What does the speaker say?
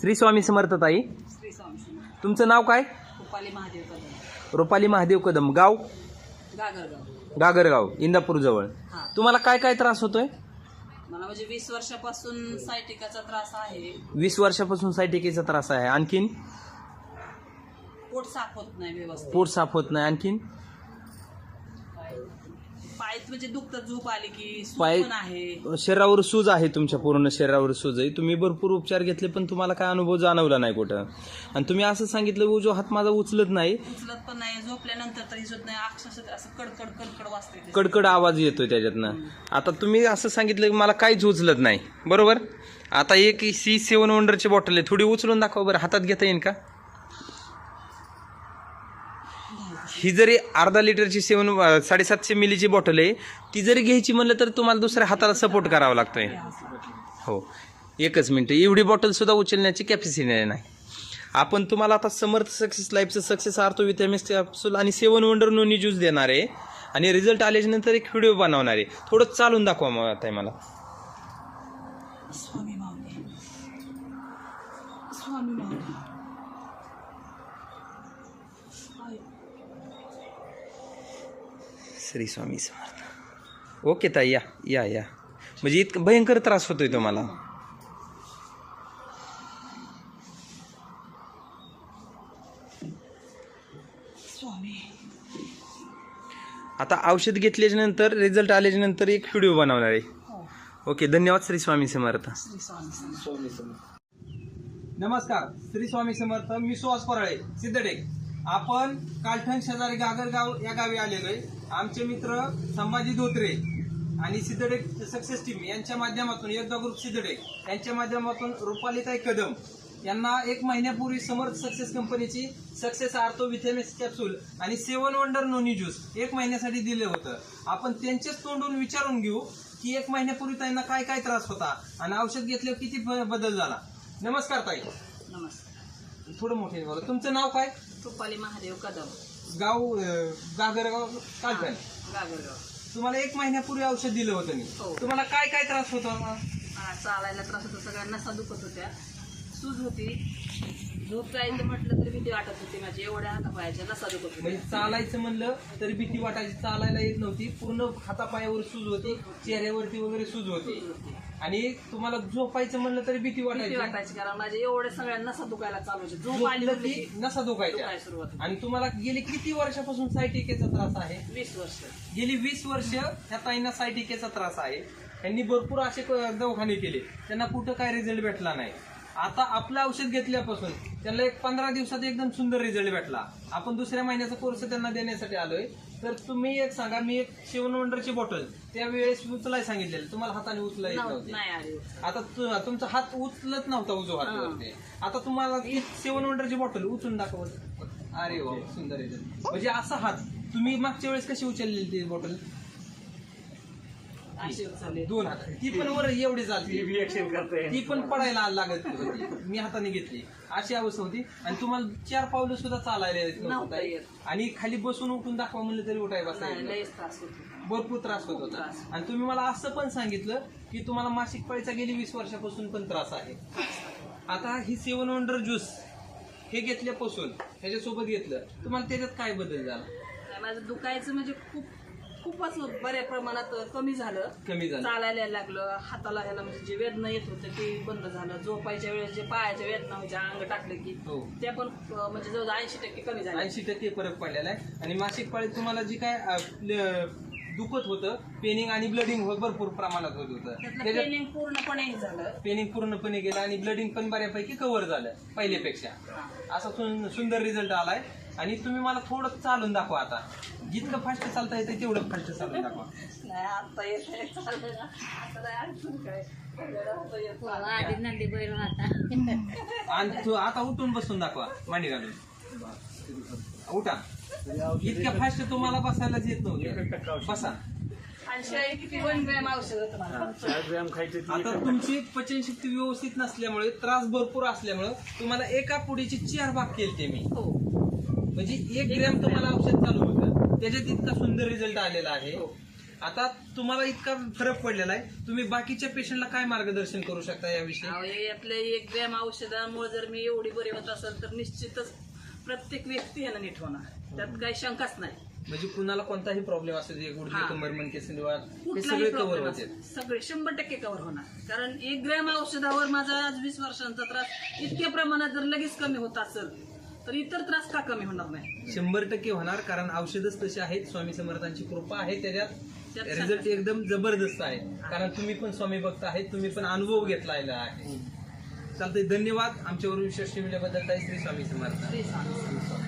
श्री स्वामी समर्थ ताई, श्री स्वामी समर्थ. तुमचं नाव काय? रुपाली महादेव कदम, रुपाली महादेव कदम, गाव गागरगाव. गागरगाव, इंदापूर जवळ. हा. तुम्हाला काय काय त्रास होतोय? मला म्हणजे 20 वर्षापासून सायटिकाचा त्रास आहे. 20 वर्षापासून सायटिकेचा त्रास आहे. आणखीन पोट साफ होत नाही व्यवस्थित. पोट साफ होत नाही. आणखीन पाय म्हणजे दुखत, झोप आली की सूज पाय पण आहे. शरीरावर सूज आहे, तुमच्या पूर्ण शरीरावर सूज आहे. तुम्ही भरपूर उपचार घेतले पण तुम्हाला काय अनुभव जाणवला नाही कुठं. आणि तुम्ही असं सांगितलं उजवा हात माझा उचलत नाही, उचलत पण नाही, झोपल्यानंतर तरी सुद्धा नाही. अक्षरशः असं कडकड कडकड वाजते. कडकड आवाज येतोय त्याच्यातनं. आता तुम्ही असं सांगितलं की मला काहीच उचलत नाही, बरोबर? आता एक C7 वंडरची बॉटल आहे, थोडी उचलून दाखवा बरं. हातात घेता येईल का? ही जरी अर्धा लिटरची 750 मिलीची बॉटल आहे, ती जरी घ्यायची म्हणलं तर तुम्हाला दुसऱ्या हाताला सपोर्ट करावा लागतोय. हो, एकच मिनिट. एवढी बॉटल सुद्धा उचलण्याची कॅपॅसिटी नाही. आपण तुम्हाला आता समर्थ सक्सेस लाईफचं सक्सेस आर्थो विटॅमिन्स कॅप्सूल आणि 7 वंडर नोनी ज्यूस देणार आहे आणि रिझल्ट आल्याच्यानंतर एक व्हिडिओ बनवणार आहे. थोडं चालून दाखवा मग आता मला. स्वामी माऊली, स्वामी माऊली. श्री स्वामी समर्थ. ओके ताई, या या या. म्हणजे इतकं भयंकर त्रास होतोय तुम्हाला? स्वामी. आता औषध घेतल्याच्या नंतर रिझल्ट आल्याच्या नंतर एक व्हिडिओ बनवणार आहे. हो. ओके, धन्यवाद. श्री स्वामी समर्थ. श्री स्वामी समर्थ. नमस्कार, श्री स्वामी समर्थ. मी सुहास पराळे, सिद्धटेक. आपण कालठण शेजारी गागरगाव या गावी आलेलो आहे. आमचे मित्र संभाजी धोत्रे आणि सिद्धटेक सक्सेस टीम यांच्या माध्यमातून, योद्धा ग्रुप सिद्धटेक यांच्या माध्यमातून रुपालीताई कदम यांना 1 महिन्यापूर्वी समर्थ सक्सेस कंपनीची सक्सेस आर्थो विटॅमिन्स कॅप्सूल आणि 7 वंडर नोनी ज्यूस 1 महिन्यासाठी दिलं होतं. आपण त्यांच्याच तोंडून विचारून घेऊ की 1 महिन्यापूर्वी त्यांना काय काय त्रास होता आणि औषध घेतल्यावर किती बदल झाला. नमस्कार ताई. नमस्कार. थोडं मोठे बोला. तुमचं नाव काय? रुपाली महादेव कदम, गाव गागरगाव, कालठण. गागरगाव. तुम्हाला 1 महिन्यापूर्वी औषध दिलं होतं मी. हो. तुम्हाला काय काय त्रास होता? चालायला त्रास होता, सगळ्या नसा दुखत होत्या, सूज होती, झोप जायचं म्हटलं तरी भीती वाटत होती माझी. एवढ्या हातापायाच्या नसा दुखत होत्या. म्हणजे चालायचं म्हणलं तरी भीती वाटायची, चालायला येत नव्हती, पूर्ण हातापायावर सूज होती, चेहऱ्यावरती वगैरे सूज होती. आणि तुम्हाला झोपायचं म्हणलं तरी भीती वाटायची, कारण माझ्या एवढ्या सगळ्या नसा दुखायला चालू होते. झोप आली झोपलं होती की नसा दुखायच्या. सुरुवात. आणि तुम्हाला गेली किती वर्षापासून सायटिकेचा त्रास आहे? 20 वर्ष. गेली 20 वर्ष ह्या ताईंना सायटिकेचा त्रास आहे. त्यांनी भरपूर असे दवाखाने केले, त्यांना कुठं काय रिझल्ट भेटला नाही. आता आपलं औषध घेतल्यापासून त्यांना 15 दिवसात एकदम सुंदर रिझल्ट भेटला. आपण दुसऱ्या महिन्याचा कोर्स त्यांना देण्यासाठी आलोय. तर तुम्ही एक सांगा, मी एक 7 वंडरची बॉटल त्यावेळेस उचलाय सांगितलेलं, तुम्हाला हाताने उचला येत नव्हते. आता तुमचा हात उचलत नव्हता उजवा हात. आता तुम्हाला 7 वंडरची बॉटल उचलून दाखवत. अरे वा, सुंदर रिझल्ट. म्हणजे असा हात तुम्ही मागच्या वेळेस कशी उचललेली ती बॉटल? 2 हात. ती पण वर एवढी चालते, ती पण पडायला लागत होती. मी हाताने घेतली, अशी अवस्था होती. आणि तुम्हाला 4 पावलं सुद्धा चालायला येत नव्हतं. आणि खाली बसून उठून दाखवा म्हणलं तरी उठाय बसायला भरपूर त्रास होत होता. आणि तुम्ही मला असं पण सांगितलं की तुम्हाला मासिक पाळीचा गेली 20 वर्षापासून पण त्रास आहे. आता ही 7 वंडर ज्यूस हे घेतल्यापासून, ह्याच्यासोबत घेतलं, तुम्हाला त्याच्यात काय बदल झाला? माझं दुखायचं म्हणजे खूपच बऱ्या प्रमाणात कमी झालं. चालायला लागलं, हाताला ह्याला म्हणजे जे वेदना येत होते ते बंद झालं. झोपायच्या वेळेस जे पायाच्या वेदना व्हायच्या अंग टाकलं की त्या पण म्हणजे जवळ 80% कमी झाल्या. 80% फरक पडलेला आहे. आणि मासिक पाळीत तुम्हाला जी काय दुखत होतं, पेनिंग आणि ब्लडिंग भरपूर प्रमाणात होत होतं. पेनिंग पूर्णपणे झालं. पेनिंग पूर्णपणे गेलं आणि ब्लडिंग पण बऱ्यापैकी कव्हर झालं पहिल्यापेक्षा. असा सुंदर रिझल्ट आलाय. आणि तुम्ही मला थोडं चालून दाखवा. आता जितकं फास्ट चालता येते तेवढं फास्ट चालून दाखवा. आणि आता उठून बसून दाखवा, मांडी घालून. उठा. इतक्या फास्ट तुम्हाला बसायलाच येत नव्हतं. बसा. आता तुमची पचनशक्ती व्यवस्थित नसल्यामुळे, त्रास भरपूर असल्यामुळे तुम्हाला एका पुडीचे 4 भाग केले मी. म्हणजे 1 ग्रॅम तुम्हाला औषध चालू होतं, त्याच्यात इतका सुंदर रिझल्ट आलेला आहे. आता तुम्हाला इतका फरक पडलेला आहे, तुम्ही बाकीच्या पेशंटला काय मार्गदर्शन करू शकता याविषयी? अहो, हे आपल्या 1 ग्रॅम औषधामुळे जर मी एवढी बरी होत असेल तर निश्चितच प्रत्येक व्यक्ती ह्याला नीट होणार, त्यात काही शंकाच नाही. म्हणजे कुणाला कोणताही प्रॉब्लेम असू दे, गुडघे हा. कंबर मणके संधिवात हे कुठलाही सगळे कव्हर प्रॉब्लेम होते. सगळे 100% कव्हर होणार. कारण 1 ग्रॅम औषधावर माझा आज 20 वर्षांचा त्रास इतक्या प्रमाणात जर लगेच कमी होत असेल तर इतर त्रास का कमी होणार नाही? 100% होणार, कारण औषधच तशी आहेत. स्वामी समर्थांची कृपा आहे, त्याच्यात त्यात रिझल्ट एकदम जबरदस्त आहे. कारण तुम्ही पण स्वामी भक्त आहेत, तुम्ही पण अनुभव घेतलेला आहे. चालतंय, धन्यवाद आमच्यावर विश्वास ठेवल्याबद्दल. ताई, श्री स्वामी समर्थ. श्री स्वामी समर्थ.